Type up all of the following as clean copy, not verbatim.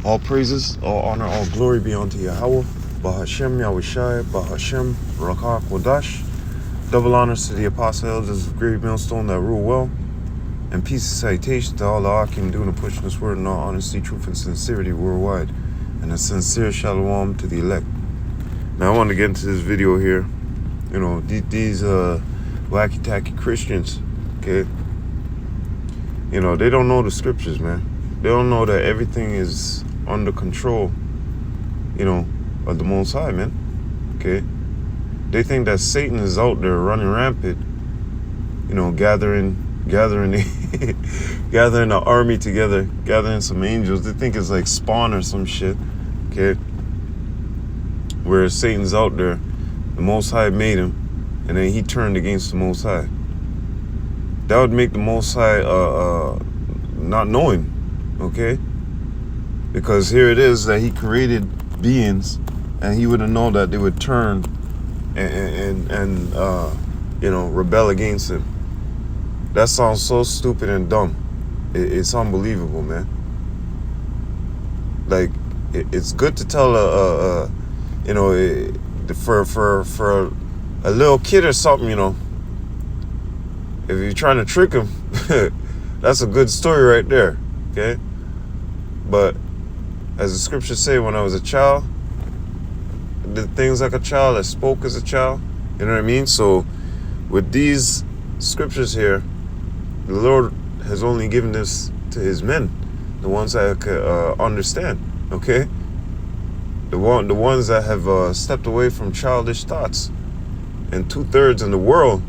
All praises, all honor, all glory be unto Yahweh, Bahashem Yahushai, Bahashem Rakak Wadash. Double honors to the apostle elders of Great Millstone that rule well, and peace and salutation to all the Akim doing and pushing this word in all honesty, truth, and sincerity worldwide, and a sincere shalom to the elect. Now I want to get into this video here. You know, these wacky-tacky Christians, okay? You know, they don't know the scriptures, man. They don't know that everything is under control, you know, of the Most High, man. Okay? They think that Satan is out there running rampant, you know, gathering gathering an army together, gathering some angels. They think it's like Spawn or some shit, okay? Whereas Satan's out there, the Most High made him, and then he turned against the Most High. That would make the Most High not knowing, okay? Because here it is that he created beings, and he would have known that they would turn and you know, rebel against him. That sounds so stupid and dumb. It's unbelievable, man. Like, it's good to tell you know, for a little kid or something, you know, if you're trying to trick him, that's a good story right there, okay? But as the scriptures say, when I was a child, did things like a child, I spoke as a child, you know what I mean? So with these scriptures here, the Lord has only given this to his men, the ones that could understand, okay? The ones that have stepped away from childish thoughts. And 2/3 in the world,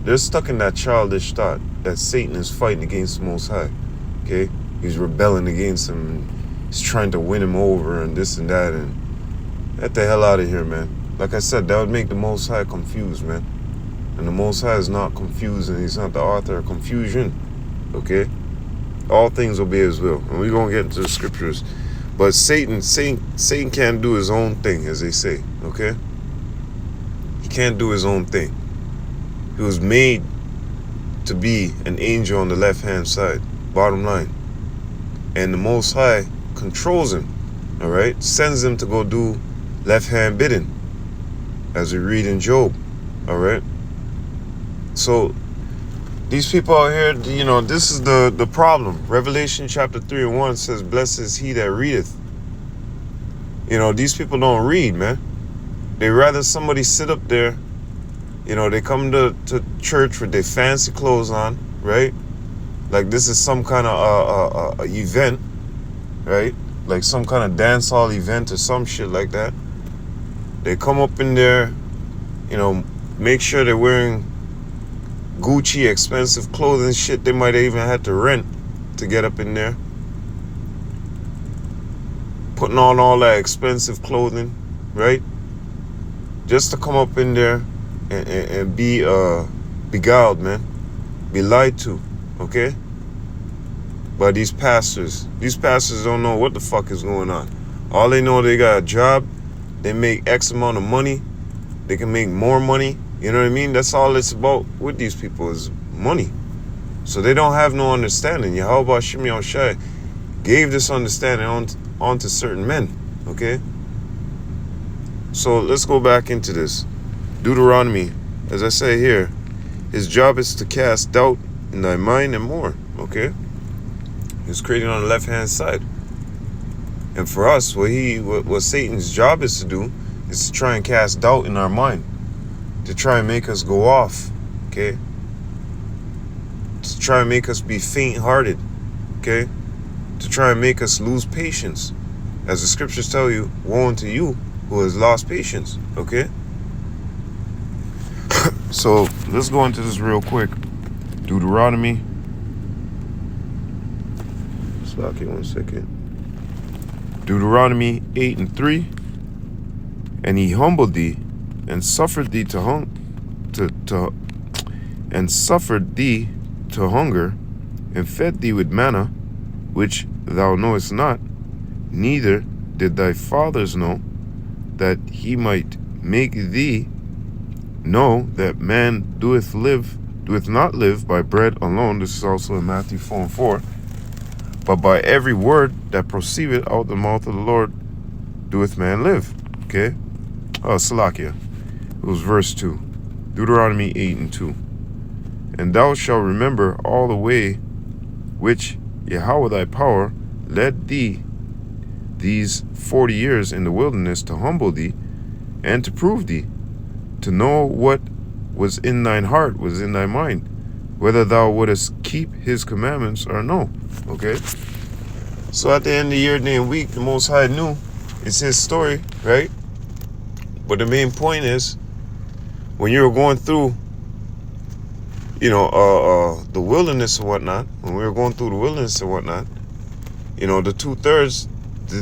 they're stuck in that childish thought that Satan is fighting against the Most High, okay? He's rebelling against him, and he's trying to win him over and this and that, and get the hell out of here, man. Like I said, that would make the Most High confused, man. And the Most High is not confused, and he's not the author of confusion, okay? All things obey his will. And we're going to get into the scriptures. But Satan can't do his own thing, as they say, okay? He can't do his own thing. He was made to be an angel on the left-hand side, bottom line. And the Most High controls him, all right? Sends him to go do left-hand bidding, as we read in Job, all right? So these people out here, you know, this is the problem. Revelation chapter 3:1 says, blessed is he that readeth. You know, these people don't read, man. They rather somebody sit up there, you know, they come to church with their fancy clothes on, right? Like this is some kind of event, right? Like some kind of dance hall event or some shit like that. They come up in there, you know, make sure they're wearing Gucci, expensive clothing shit they might even had to rent to get up in there. Putting on all that expensive clothing, right? Just to come up in there and be beguiled, man. Be lied to, okay? By these pastors. These pastors don't know what the fuck is going on. All they know, they got a job. They make X amount of money. They can make more money. You know what I mean? That's all it's about with these people is money. So they don't have no understanding. Yahweh Shem Yahushai gave this understanding on to certain men. Okay? So let's go back into this. Deuteronomy, as I say here, his job is to cast doubt in thy mind and more. Okay? He's created on the left-hand side. And for us, what Satan's job is to do is to try and cast doubt in our mind. To try and make us go off, okay? To try and make us be faint-hearted, okay? To try and make us lose patience. As the scriptures tell you, woe unto you who has lost patience, okay? So, let's go into this real quick. Deuteronomy. Stop here 1 second. Deuteronomy 8:3. And he humbled thee, and suffered thee to hunger, and fed thee with manna, which thou knowest not, neither did thy fathers know, that he might make thee know that man doeth not live by bread alone. This is also in Matthew 4:4. but by every word that proceedeth out the mouth of the Lord doeth man live. Okay? Oh, Salakia. It was verse 2. Deuteronomy 8:2. And thou shalt remember all the way which Yahweh thy power led thee these 40 years in the wilderness to humble thee and to prove thee, to know what was in thine heart, was in thy mind, whether thou wouldest keep his commandments or no. Okay? So at the end of the year, day and week, the Most High knew it's his story, right? But the main point is, when you're going through, the wilderness and whatnot, when we were going through the wilderness and whatnot, the 2/3,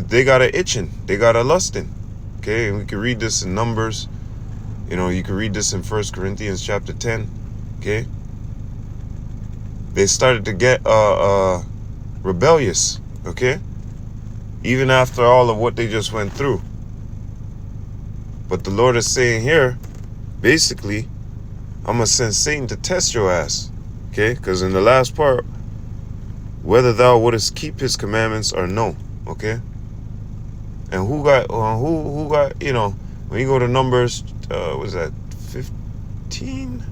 they got a itching, they got a lusting. Okay, and we can read this in Numbers. You can read this in 1 Corinthians chapter 10. Okay, they started to get rebellious. Okay, even after all of what they just went through. But the Lord is saying here, basically, I'm going to send Satan to test your ass. Okay? Because in the last part, whether thou wouldest keep his commandments or no. Okay? And who got, when you go to Numbers, what is that, 15?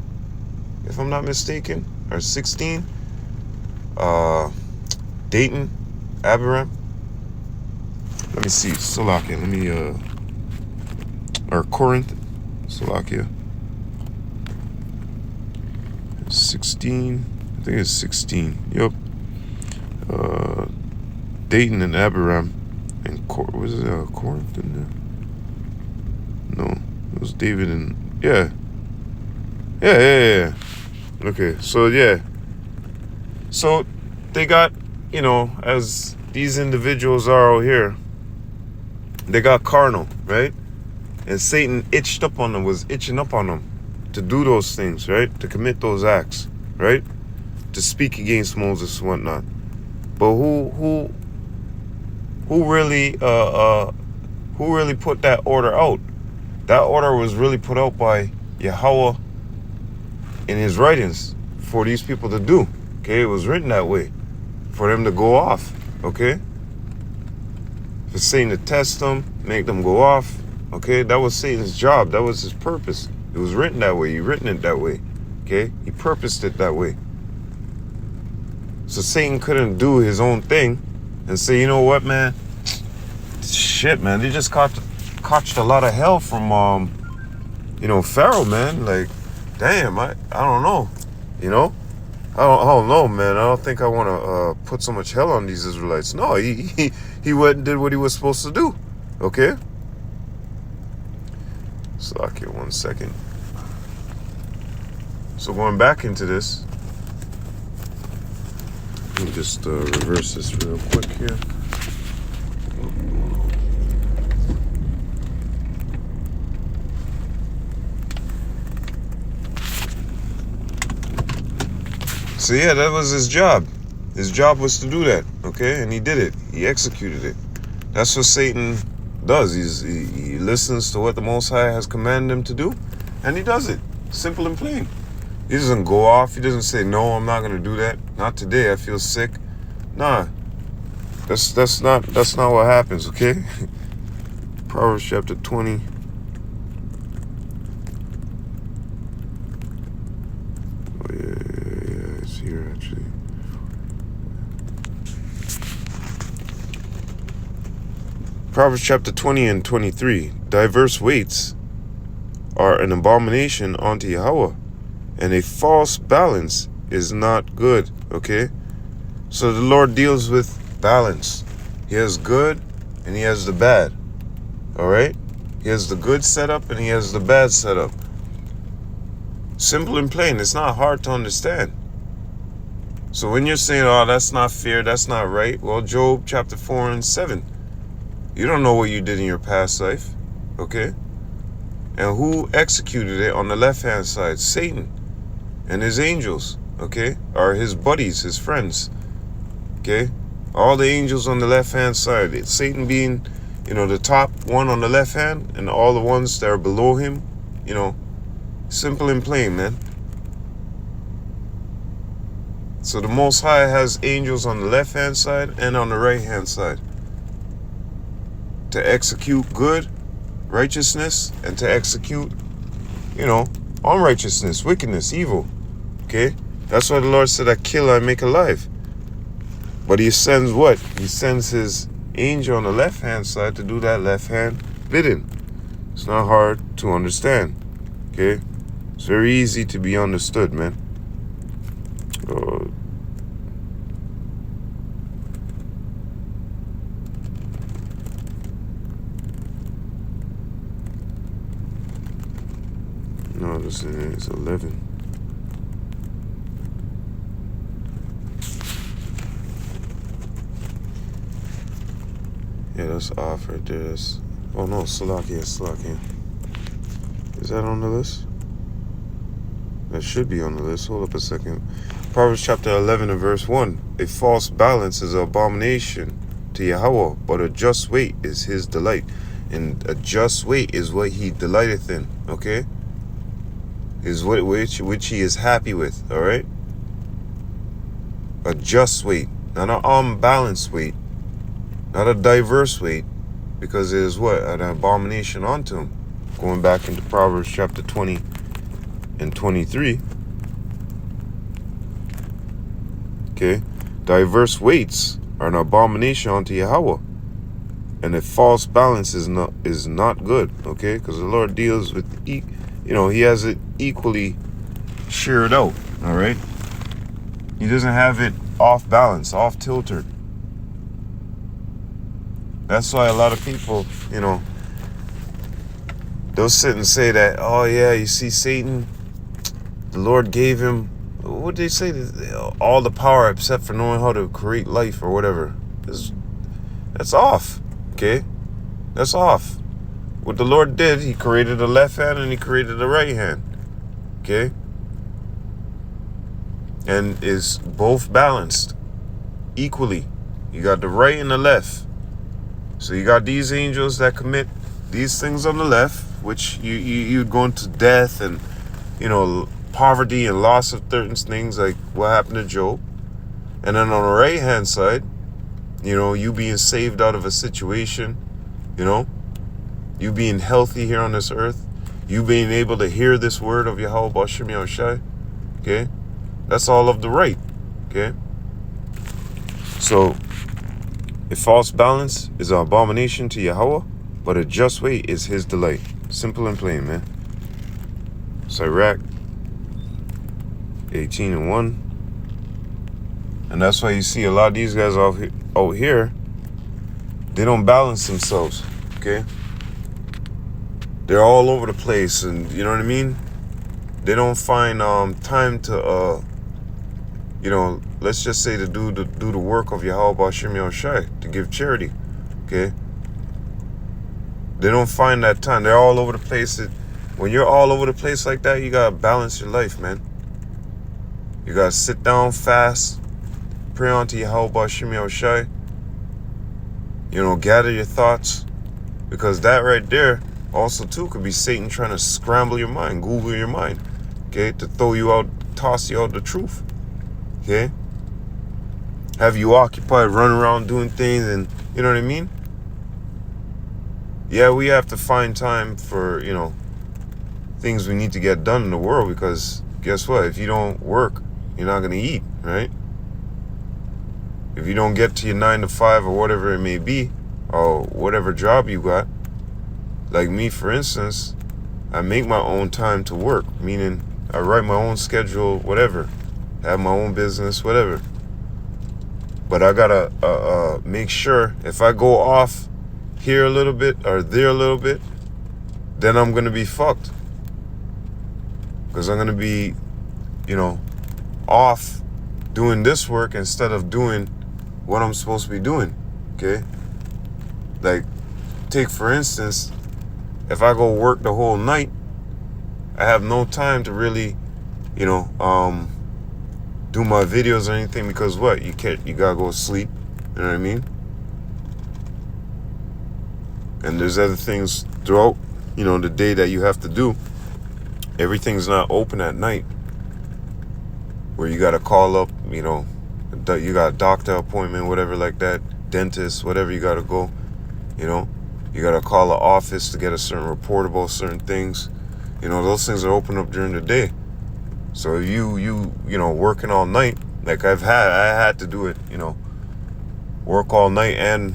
If I'm not mistaken. Or 16. Dayton, Abiram. Let me see. Salakia. Or Corinth. Salakia. 16. I think it's 16. Yep. Dayton and Abiram. And was it Corinth in there? No. It was David and... Yeah. Yeah. Okay. So, yeah. So, they got, as these individuals are out here, they got carnal, right? And Satan was itching up on them to do those things, right? To commit those acts, right? To speak against Moses and whatnot. But who really put that order out? That order was really put out by Yahweh in his writings for these people to do. Okay, it was written that way for them to go off. Okay, for Satan to test them, make them go off. Okay, that was Satan's job. That was his purpose. It was written that way. He written it that way. Okay, he purposed it that way. So Satan couldn't do his own thing and say, you know what, man? Shit, man. They just caught a lot of hell from Pharaoh, man. Like, damn, I don't know. I don't know, man. I don't think I want to put so much hell on these Israelites. No, he went and did what he was supposed to do. Okay? Slack here 1 second. So going back into this, let me just reverse this real quick here. So yeah, that was his job. His job was to do that, okay? And he did it. He executed it. That's what Satan does. He listens to what the Most High has commanded him to do, and he does it. Simple and plain. He doesn't go off. He doesn't say, no, I'm not going to do that. Not today. I feel sick. Nah. That's not what happens, okay? Proverbs chapter 20. Oh, yeah. It's here, actually. Proverbs chapter 20 and 23. Diverse weights are an abomination unto Yahweh, and a false balance is not good. Okay? So the Lord deals with balance. He has good and he has the bad. Alright? He has the good setup and he has the bad setup. Simple and plain. It's not hard to understand. So when you're saying, oh, that's not fair, that's not right, well, Job chapter 4 and 7. You don't know what you did in your past life. Okay? And who executed it on the left-hand side? Satan and his angels. Okay? Or his buddies, his friends. Okay? All the angels on the left-hand side. Satan being, the top one on the left hand, and all the ones that are below him. Simple and plain, man. So the Most High has angels on the left-hand side and on the right-hand side to execute good, righteousness, and to execute, unrighteousness, wickedness, evil. Okay? That's why the Lord said, I kill, I make alive. But he sends what? He sends his angel on the left-hand side to do that left-hand bidding. It's not hard to understand. Okay? It's very easy to be understood, man. No, this is 11. Yeah, that's off right there. Oh no, Salakia. Is that on the list? That should be on the list. Hold up a second. Proverbs chapter 11 and verse 1. A false balance is an abomination to Yahweh, but a just weight is his delight. And a just weight is what he delighteth in, okay? Is which he is happy with, all right? A just weight, not an unbalanced weight, not a diverse weight, because it is what? An abomination unto him. Going back into Proverbs chapter 20 and 23. Okay? Diverse weights are an abomination unto Yahweh. And a false balance is not good, okay? Because the Lord deals with, he has it equally shared out, all right? He doesn't have it off balance, off tilted. That's why a lot of people, they'll sit and say that, oh yeah, you see Satan, the Lord gave him, what did they say? All the power except for knowing how to create life or whatever. That's off, okay? That's off. What the Lord did, he created the left hand and he created the right hand, okay? And is both balanced equally. You got the right and the left. So you got these angels that commit these things on the left, which you'd go into death and, poverty and loss of certain things, like what happened to Job. And then on the right hand side, you being saved out of a situation, you being healthy here on this earth, you being able to hear this word of Yahweh B'Shem Yahushai, okay? That's all of the right, okay? So, a false balance is an abomination to Yahweh, but a just weight is his delight. Simple and plain, man. Sirach 18 and 1. And that's why you see a lot of these guys out here, they don't balance themselves, okay? They're all over the place, and you know what I mean? They don't find time to, let's just say to do the work of Yahweh B'Shem Yahushai, to give charity, okay? They don't find that time. They're all over the place. When you're all over the place like that, you gotta balance your life, man. You gotta sit down, fast, pray unto Yahweh B'Shem Yahushai. Gather your thoughts, because that right there also too could be Satan trying to scramble your mind, Google your mind, okay, to throw you out, toss you out the truth, okay? Have you occupied, run around doing things, and you know what I mean? Yeah, we have to find time for, things we need to get done in the world, because guess what? If you don't work, you're not going to eat, right? If you don't get to your 9 to 5 or whatever it may be, or whatever job you got, like me, for instance, I make my own time to work, meaning I write my own schedule, whatever, have my own business, whatever. But I gotta make sure if I go off here a little bit or there a little bit, then I'm gonna be fucked. Because I'm gonna be, off doing this work instead of doing what I'm supposed to be doing, okay? Like, take for instance, if I go work the whole night, I have no time to really, do my videos or anything, because what? You gotta go to sleep, you know what I mean? And there's other things throughout, the day that you have to do. Everything's not open at night, where you gotta call up you know, you got a doctor appointment, whatever like that, dentist, whatever you got to go, you know. You got to call the office to get a certain report about certain things. You know, those things are open up during the day. So if you know, working all night, like I had to do it, you know, work all night and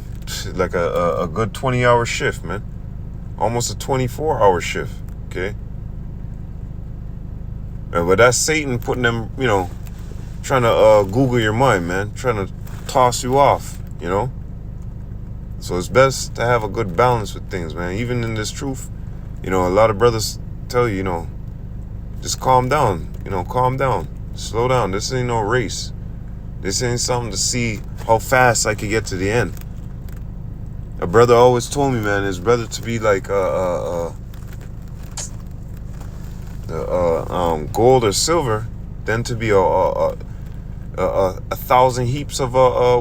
like a good 20-hour shift, man. Almost a 24-hour shift, okay? But that's Satan putting them, you know, trying to Google your mind, man. Trying to toss you off, you know? So it's best to have a good balance with things, man. Even in this truth, you know, a lot of brothers tell you, you know, just calm down, you know, calm down. Slow down. This ain't no race. This ain't something to see how fast I could get to the end. A brother always told me, man, it's better to be like gold or silver than to be a thousand heaps of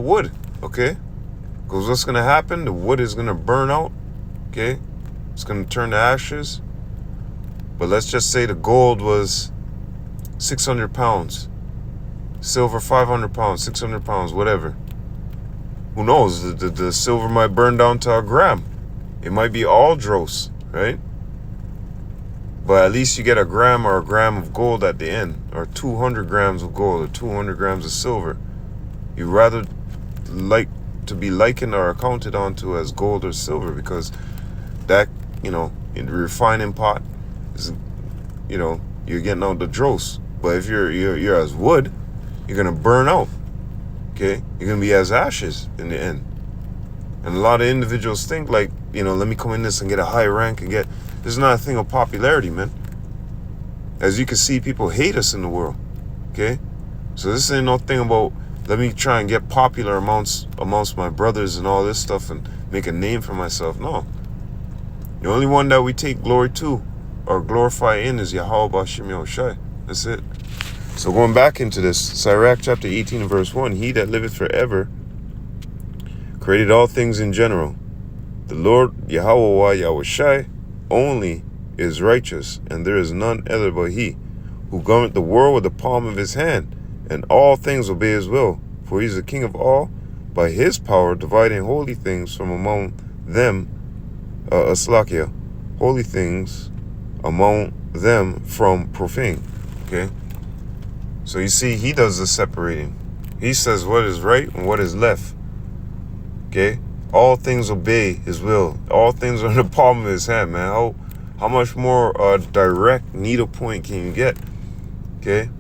wood, okay? Because what's going to happen? The wood is going to burn out, okay? It's going to turn to ashes. But let's just say the gold was 600 pounds. Silver 500 pounds, 600 pounds, whatever. Who knows? The silver might burn down to a gram. It might be all dross, right? But at least you get a gram or a gram of gold at the end. Or 200 grams of gold or 200 grams of silver. You rather like to be likened or accounted onto as gold or silver, because that, you know, in the refining pot is, you know, you're getting out the dross. But if you're as wood, you're gonna burn out. Okay, you're gonna be as ashes in the end. And a lot of individuals think like, you know, let me come in this and get a high rank and get. This is not a thing of popularity, man. As you can see, people hate us in the world. Okay, so this ain't no thing about let me try and get popular amongst my brothers and all this stuff and make a name for myself. No. The only one that we take glory to or glorify in is Yahweh B'Shem Yahushai. That's it. So going back into this, Sirach chapter 18 and verse 1, he that liveth forever created all things in general. The Lord Yahweh Yahushai only is righteous, and there is none other but he, who governeth the world with the palm of his hand, and all things obey his will. For he is the king of all, by his power dividing holy things from among them, Aslakia, holy things among them from profane. Okay? So you see, he does the separating. He says what is right and what is left. Okay? All things obey his will. All things are in the palm of his hand, man. How much more direct needle point can you get? Okay?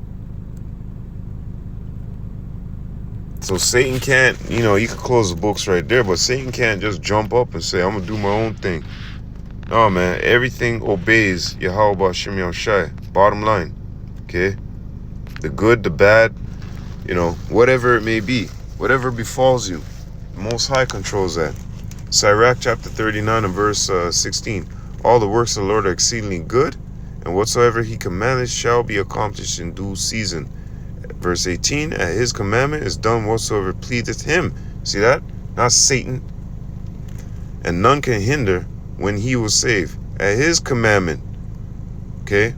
So Satan can't, you know, you can close the books right there, but Satan can't just jump up and say, I'm going to do my own thing. No, man. Everything obeys Yahweh B'Shem Yahushai. Bottom line. Okay? The good, the bad, you know, whatever it may be, whatever befalls you, the Most High controls that. Sirach chapter 39 and verse 16. All the works of the Lord are exceedingly good, and whatsoever he commandeth shall be accomplished in due season. Verse 18, at his commandment is done whatsoever pleaseth him. See that? Not Satan. And none can hinder when he will save. At his commandment. Okay?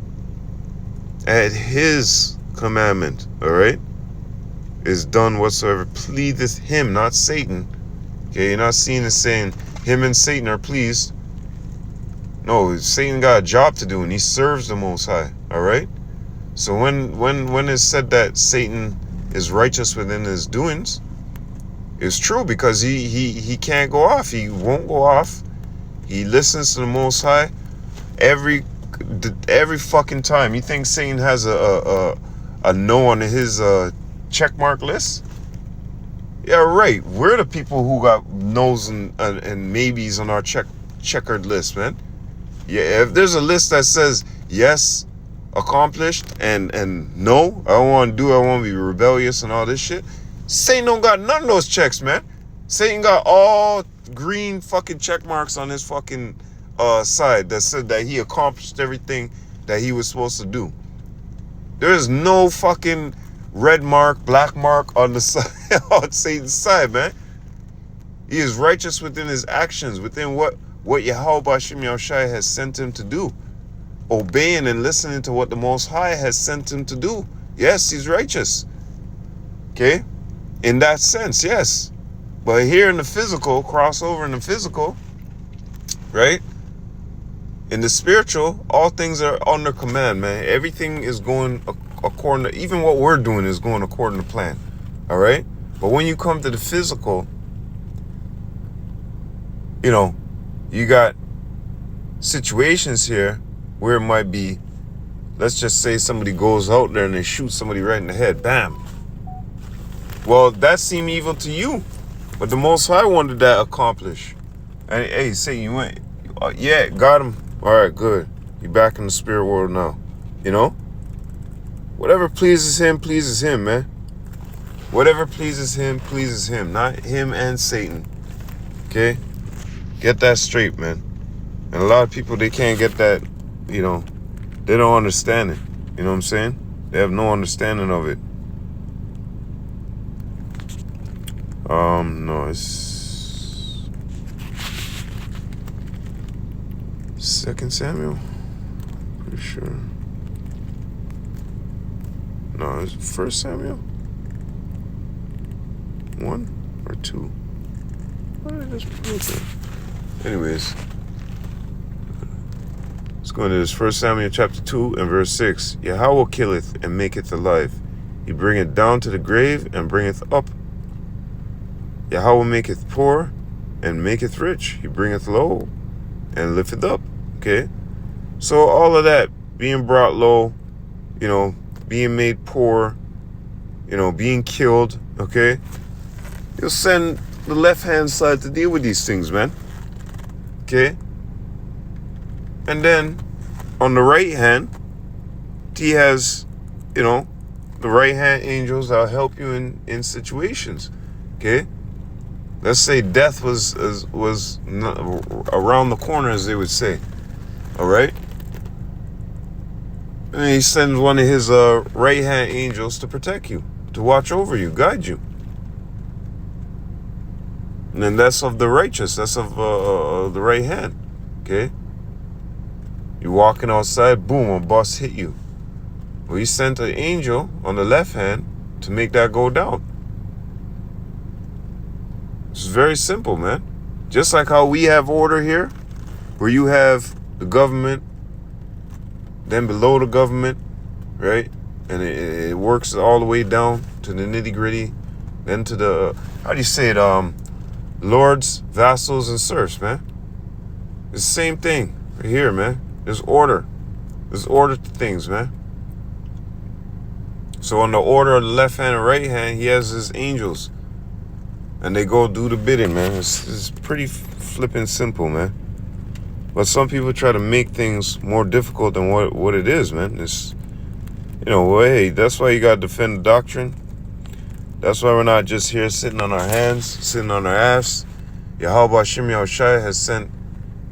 At his commandment. Alright? Is done whatsoever pleaseth him, not Satan. Okay? You're not seeing it saying him and Satan are pleased. No, Satan got a job to do and he serves the Most High. Alright? So when it's said that Satan is righteous within his doings, it's true, because he can't go off. He won't go off. He listens to the Most High every fucking time. You think Satan has a no on his checkmark list? Yeah, right. We're the people who got no's and maybes on our checkered list, man. Yeah, if there's a list that says yes, accomplished, and no, I don't want to do it, I want to be rebellious and all this shit, Satan don't got none of those checks, man. Satan got all green fucking check marks on his fucking side that said that he accomplished everything that he was supposed to do. There is no fucking red mark, black mark on the side, on Satan's side, man. He is righteous within his actions, within what Yahweh B'Shem Yahushai has sent him to do. Obeying and listening to what the Most High has sent him to do. Yes, he's righteous. Okay? In that sense, yes. But here in the physical, crossover in the physical, right? In the spiritual, all things are under command, man. Everything is going according to, even what we're doing is going according to plan. All right? But when you come to the physical, you know, you got situations here where it might be, let's just say somebody goes out there and they shoot somebody right in the head. Bam. Well, that seemed evil to you. But the Most High wanted that accomplished. And hey, say you went, yeah, got him. All right, good. You back in the spirit world now. You know? Whatever pleases him, man. Whatever pleases him. Not him and Satan. Okay? Get that straight, man. And a lot of people, they can't get that, you know, they don't understand it. You know what I'm saying? They have no understanding of it. No, it's 2 Samuel. Pretty sure. No, it's 1 Samuel. 1 or 2. Why did I just put that? Anyways, let's go into this 1 Samuel chapter 2 and verse 6. Yahweh killeth and maketh alive. He bringeth down to the grave and bringeth up. Yahweh maketh poor and maketh rich. He bringeth low and lifteth up. Okay? So all of that, being brought low, you know, being made poor, you know, being killed, okay? You'll send the left-hand side to deal with these things, man. Okay? And then on the right hand, he has, you know, the right-hand angels that'll help you in situations. Okay? Let's say death was around the corner, as they would say. All right? And he sends one of his right-hand angels to protect you, to watch over you, guide you. And then that's of the righteous. That's of the right hand. Okay? You're walking outside, boom, a bus hit you. Well, he sent an angel on the left hand to make that go down. It's very simple, man. Just like how we have order here, where you have the government, then below the government, right? And it works all the way down to the nitty gritty, then to the, how do you say it? Lords, vassals, and serfs, man. It's the same thing right here, man. There's order. There's order to things, man. So on the order of the left hand and right hand, he has his angels. And they go do the bidding, man. It's pretty flippin' simple, man. But some people try to make things more difficult than what it is, man. It's, you know, well, hey, that's why you got to defend the doctrine. That's why we're not just here sitting on our hands, sitting on our ass. Yahweh Hashem Yahushai has sent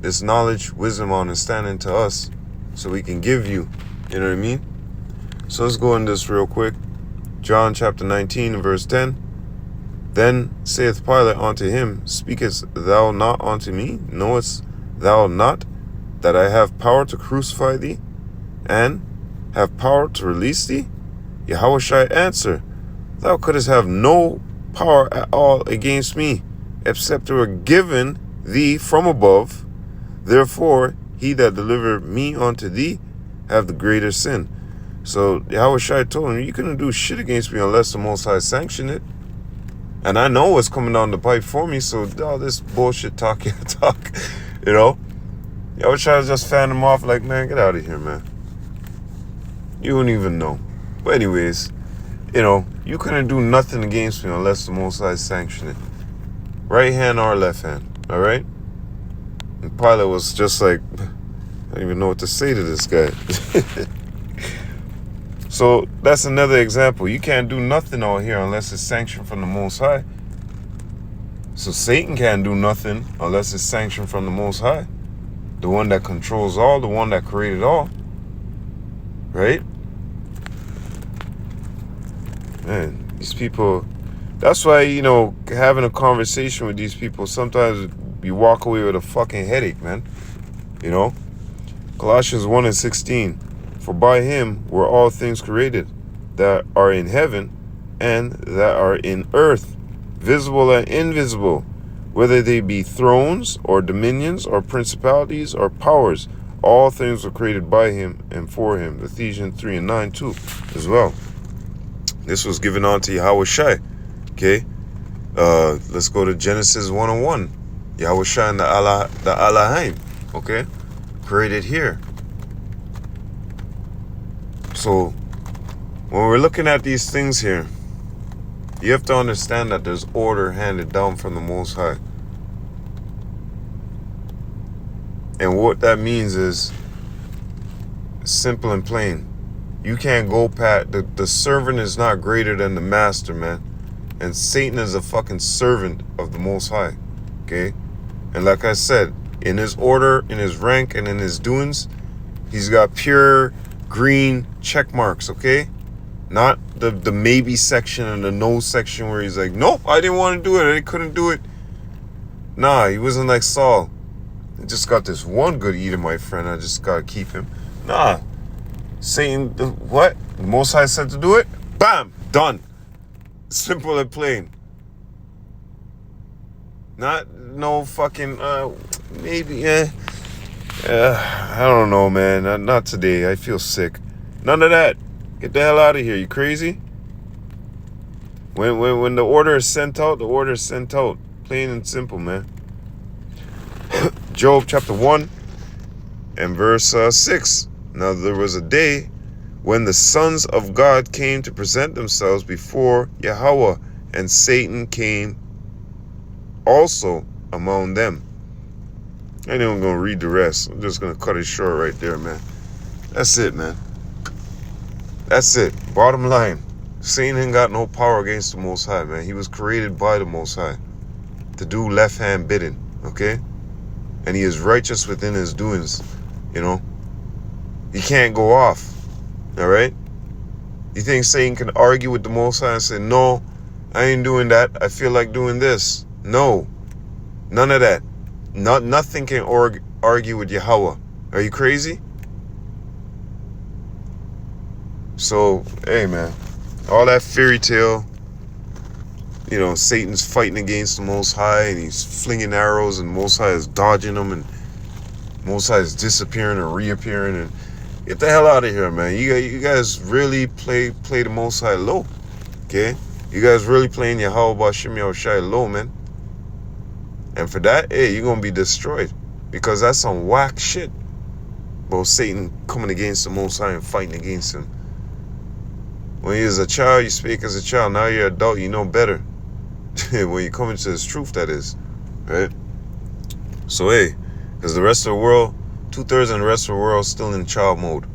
this knowledge, wisdom, understanding to us so we can give you. You know what I mean? So let's go into this real quick. John chapter 19 and verse 10. Then saith Pilate unto him, Speakest thou not unto me? Knowest thou not that I have power to crucify thee, and have power to release thee? Yahushua answer, Thou couldst have no power at all against me, except it were given thee from above. Therefore, he that delivered me unto thee have the greater sin. So Yahushua told him, you couldn't do shit against me unless the Most High sanctioned it. And I know what's coming down the pipe for me, so all this bullshit talk, you know? Yahushua just fan him off like, man, get out of here, man. You wouldn't even know. But anyways, you know, you couldn't do nothing against me unless the Most High sanctioned it. Right hand or left hand, all right? And Pilate was just like, I don't even know what to say to this guy. So that's another example. You can't do nothing out here unless it's sanctioned from the Most High. So Satan can't do nothing unless it's sanctioned from the Most High. The one that controls all, the one that created all. Right? Man, these people, that's why, you know, having a conversation with these people, sometimes you walk away with a fucking headache, man. You know? Colossians 1 and 16. For by him were all things created that are in heaven and that are in earth, visible and invisible, whether they be thrones or dominions or principalities or powers. All things were created by him and for him. Ephesians 3:9 too, as well. This was given unto Yahweh Shai. Okay? Let's go to Genesis 1:1. Yahweh Shai and the Elohim. Okay? Created here. So, when we're looking at these things here, you have to understand that there's order handed down from the Most High. And what that means is simple and plain. You can't go past, the servant is not greater than the master, man. And Satan is a fucking servant of the Most High. Okay? And like I said, in his order, in his rank, and in his doings, he's got pure green check marks, okay? Not the maybe section and the no section where he's like, nope, I didn't want to do it. I couldn't do it. Nah, he wasn't like Saul. I just got this one good Edomite friend. I just got to keep him. Nah. Satan, what? The Most High said to do it? Bam! Done. Simple and plain. Not no fucking, maybe, I don't know, man. Not today. I feel sick. None of that. Get the hell out of here. You crazy? When the order is sent out, the order is sent out. Plain and simple, man. Job chapter 1 and verse 6. Now there was a day when the sons of God came to present themselves before Yahweh, and Satan came also among them. I ain't even gonna read the rest. I'm just gonna cut it short right there, man. That's it, man. That's it. Bottom line, Satan ain't got no power against the Most High, man. He was created by the Most High to do left hand bidding, okay? And he is righteous within his doings, you know? He can't go off, all right? You think Satan can argue with the Most High and say, no, I ain't doing that. I feel like doing this. No, none of that. Nothing can argue with Yahweh. Are you crazy? So, hey, man, all that fairy tale, you know, Satan's fighting against the Most High and he's flinging arrows and Most High is dodging them and Most High is disappearing and reappearing. And get the hell out of here, man. You guys really play the Most High low, okay? You guys really playing Yahweh Bashim Yahushai low, man. And for that, hey, you're going to be destroyed. Because that's some whack shit. About Satan coming against the Most High and fighting against him. When you was a child, you speak as a child. Now you're an adult, you know better. When you come into this truth, that is. Right? So, hey, because the rest of the world, 2/3 of the rest of the world is still in child mode.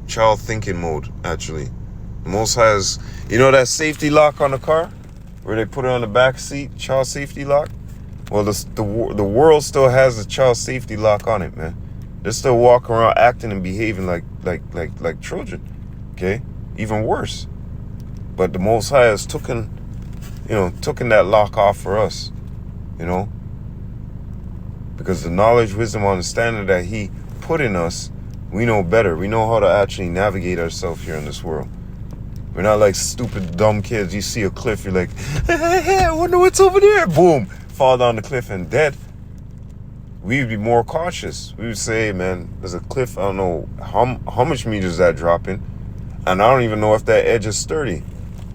Child thinking mode, actually. The Most High is, you know that safety lock on the car? Where they put it on the back seat, child safety lock? Well, the world still has a child safety lock on it, man. They're still walking around acting and behaving like children, okay? Even worse. But the Most High has taken that lock off for us, you know? Because the knowledge, wisdom, understanding that he put in us, we know better. We know how to actually navigate ourselves here in this world. We're not like stupid, dumb kids. You see a cliff, you're like, hey, I wonder what's over there. Boom. Fall down the cliff and dead. We'd be more cautious. We would say, hey, man, there's a cliff. I don't know how much meters that dropping. And I don't even know if that edge is sturdy.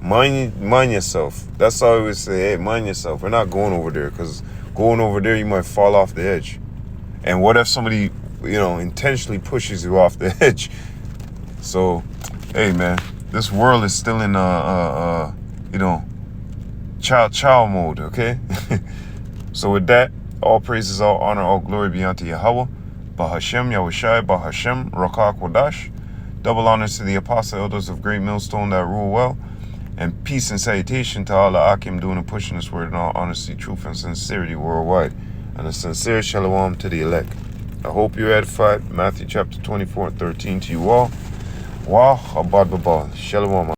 Mind yourself. That's all we would say. Hey, mind yourself. We're not going over there. Because going over there, you might fall off the edge. And what if somebody, intentionally pushes you off the edge? So, hey, man. This world is still in, child mode, okay? So with that, all praises, all honor, all glory be unto Yahweh. Bahashem, Yahushai, Bahashem, Rakah Kodash. Double honors to the apostle elders of Great Millstone that rule well. And peace and salutation to all the Akim doing and pushing this word in all honesty, truth, and sincerity worldwide. And a sincere shalom to the elect. I hope you're edified. Matthew chapter 24 and 13 to you all. Wah, abad babal. Shalom.